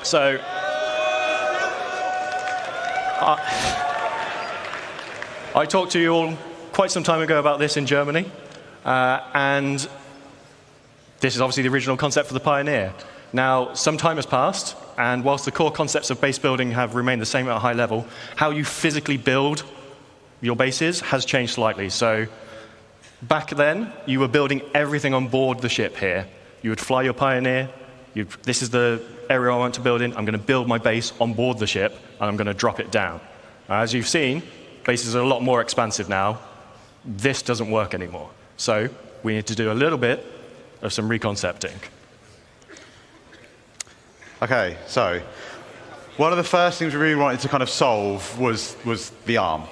So I talked to you all quite some time ago about this in Germany, and this is obviously the original concept for the Pioneer. Now, some time has passed, and whilst the core concepts of base building have remained the same at a high level, how you physically build your bases has changed slightly. So back then, you were building everything on board the ship here. You would fly your Pioneer. This is the area I want to build in. I'm going to build my base on board the ship, and I'm going to drop it down. As you've seen, bases are a lot more expansive now. This doesn't work anymore. So we need to do a little bit of some reconcepting. OK, so one of the first things we really wanted to kind of solve was the arm.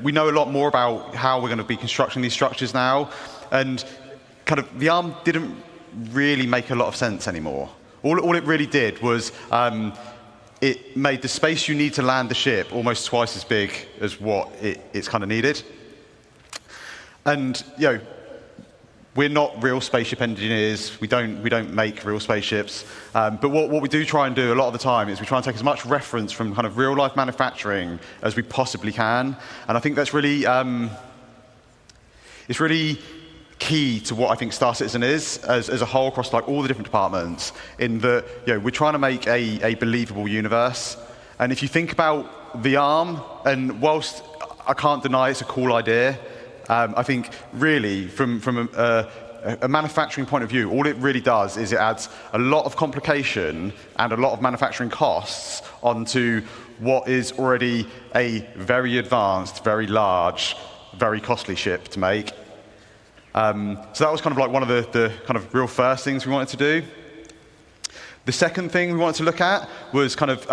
We know a lot more about how we're going to be constructing these structures now, and kind of the arm didn't really make a lot of sense anymore. All it really did was it made the space you need to land the ship almost twice as big as what it's kind of needed. And we're not real spaceship engineers. We don't make real spaceships. But what we do try and do a lot of the time is we try and take as much reference from kind of real-life manufacturing as we possibly can. And I think that's really it's really key to what I think Star Citizen is as a whole across like all the different departments. In that we're trying to make a believable universe. And if you think about the arm, and whilst I can't deny it's a cool idea, I think really from a manufacturing point of view, all it really does is it adds a lot of complication and a lot of manufacturing costs onto what is already a very advanced, very large, very costly ship to make. So that was kind of like one of the kind of real first things we wanted to do. The second thing we wanted to look at was kind of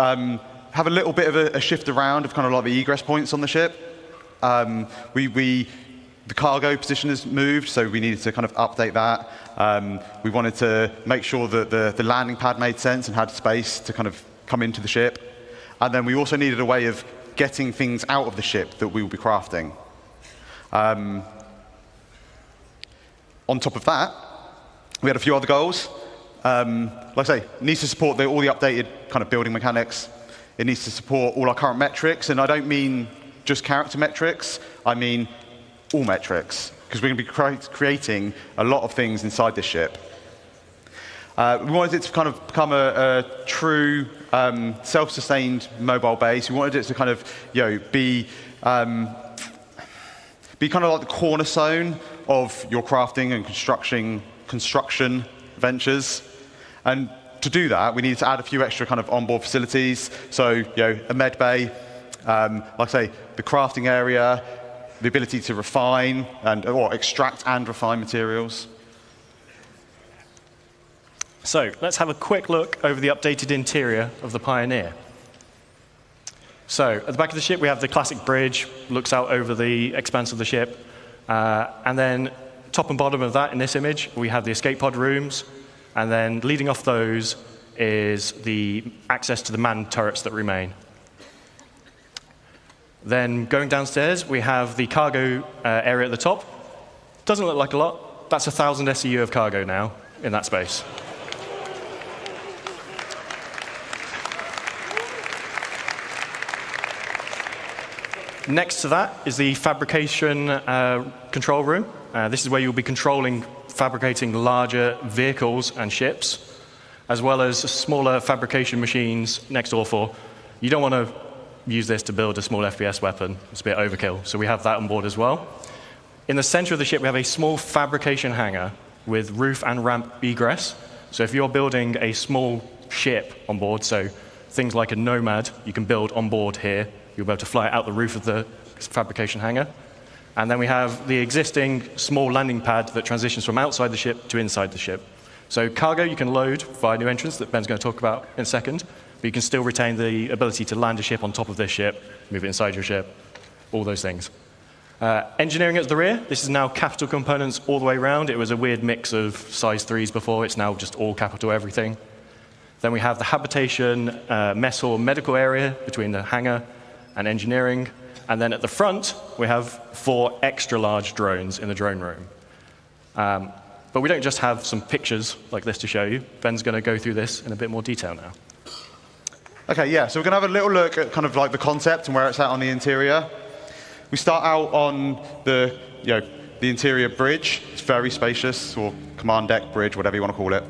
have a little bit of a shift around of kind of like the egress points on the ship. The cargo position has moved, so we needed to kind of update that. We wanted to make sure that the landing pad made sense and had space to kind of come into the ship. And then we also needed a way of getting things out of the ship that we will be crafting. On top of that, we had a few other goals. Like I say, it needs to support all the updated kind of building mechanics. It needs to support all our current metrics, and I don't mean just character metrics. I mean all metrics, because we're going to be creating a lot of things inside this ship. We wanted it to kind of become a true self-sustained mobile base. We wanted it to kind of be kind of like the cornerstone of your crafting and construction ventures. And to do that, we needed to add a few extra kind of onboard facilities. So a med bay, like I say, the crafting area, the ability to refine or extract and refine materials. So let's have a quick look over the updated interior of the Pioneer. So at the back of the ship, we have the classic bridge, looks out over the expanse of the ship. And then top and bottom of that in this image, we have the escape pod rooms. And then leading off those is the access to the manned turrets that remain. Then going downstairs, we have the cargo area at the top. Doesn't look like a lot. That's 1,000 SEU of cargo now in that space. Next to that is the fabrication control room. This is where you'll be fabricating larger vehicles and ships, as well as smaller fabrication machines next door for. You don't want to use this to build a small FPS weapon. It's a bit overkill, so we have that on board as well. In the center of the ship, we have a small fabrication hangar with roof and ramp egress. So if you're building a small ship on board, so things like a Nomad, you can build on board here. You'll be able to fly it out the roof of the fabrication hangar. And then we have the existing small landing pad that transitions from outside the ship to inside the ship. So cargo you can load via new entrance that Ben's going to talk about in a second, but you can still retain the ability to land a ship on top of this ship, move it inside your ship, all those things. Engineering at the rear, this is now capital components all the way around. It was a weird mix of size 3s before. It's now just all capital everything. Then we have the habitation, mess hall, medical area between the hangar and engineering. And then at the front, we have 4 extra large drones in the drone room. But we don't just have some pictures like this to show you. Ben's going to go through this in a bit more detail now. OK, yeah, so we're going to have a little look at kind of like the concept and where it's at on the interior. We start out on the interior bridge. It's very spacious, or command deck bridge, whatever you want to call it.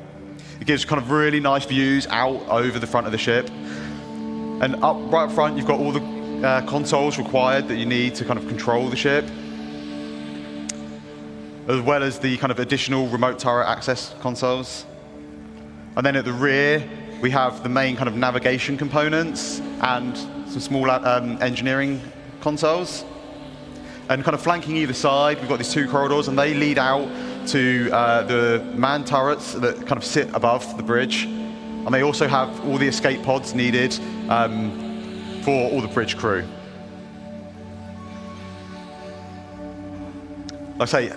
It gives kind of really nice views out over the front of the ship. And right up front, you've got all the consoles required that you need to kind of control the ship, as well as the kind of additional remote turret access consoles. And then at the rear, we have the main kind of navigation components and some small engineering consoles. And kind of flanking either side, we've got these two corridors, and they lead out to the manned turrets that kind of sit above the bridge. And they also have all the escape pods needed for all the bridge crew. Like I say,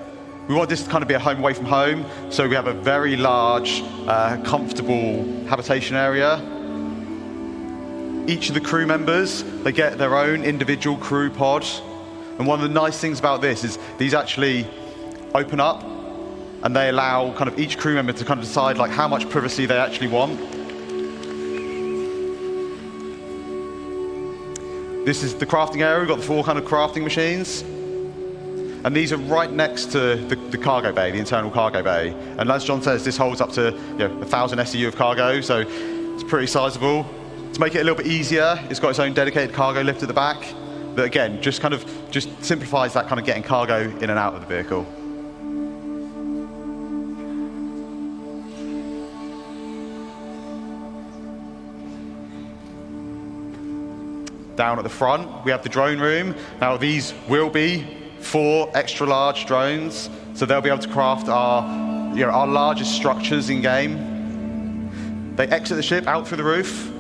we want this to kind of be a home away from home, so we have a very large, comfortable habitation area. Each of the crew members, they get their own individual crew pod. And one of the nice things about this is these actually open up, and they allow kind of each crew member to kind of decide like how much privacy they actually want. This is the crafting area. We've got the 4 kind of crafting machines. And these are right next to the cargo bay, the internal cargo bay. And as John says, this holds up to 1,000 SEU of cargo, so it's pretty sizable. To make it a little bit easier, it's got its own dedicated cargo lift at the back that, again, just simplifies that kind of getting cargo in and out of the vehicle. Down at the front, we have the drone room. Now, these will be 4 extra large drones, so they'll be able to craft our largest structures in game. They exit the ship out through the roof,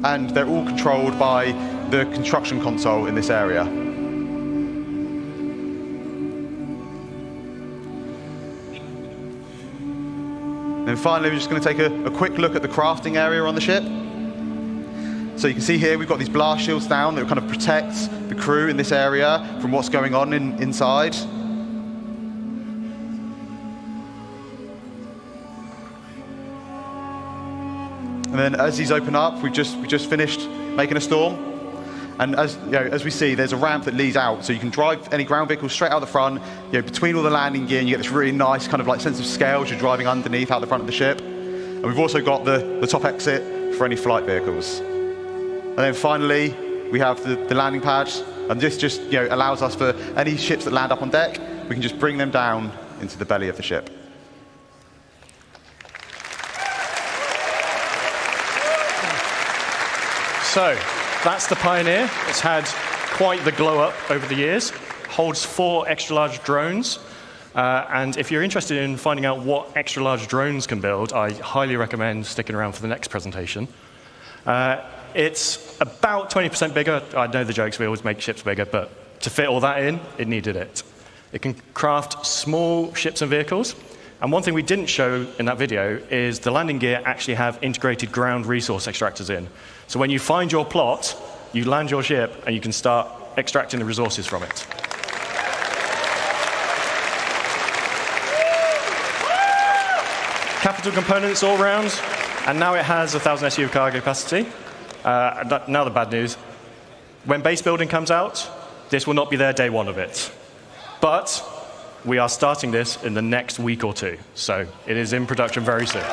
and they're all controlled by the construction console in this area. And then finally, we're just going to take a quick look at the crafting area on the ship. So you can see here we've got these blast shields down that kind of protect the crew in this area from what's going on inside. And then as these open up, we just finished making a storm. And as we see, there's a ramp that leads out, so you can drive any ground vehicles straight out the front, between all the landing gear, and you get this really nice kind of like sense of scale as you're driving underneath out the front of the ship. And we've also got the top exit for any flight vehicles. And then finally, we have the landing pads, and this just allows us for any ships that land up on deck, we can just bring them down into the belly of the ship. So that's the Pioneer. It's had quite the glow up over the years. Holds 4 extra large drones. And if you're interested in finding out what extra large drones can build, I highly recommend sticking around for the next presentation. It's about 20% bigger. I know the jokes, we always make ships bigger, but to fit all that in, it needed it. It can craft small ships and vehicles. And one thing we didn't show in that video is the landing gear actually have integrated ground resource extractors in. So when you find your plot, you land your ship, and you can start extracting the resources from it. Capital components all round, and now it has 1,000 SU of cargo capacity. Now the bad news. When base building comes out, this will not be there day 1 of it. But we are starting this in the next week or 2, so it is in production very soon.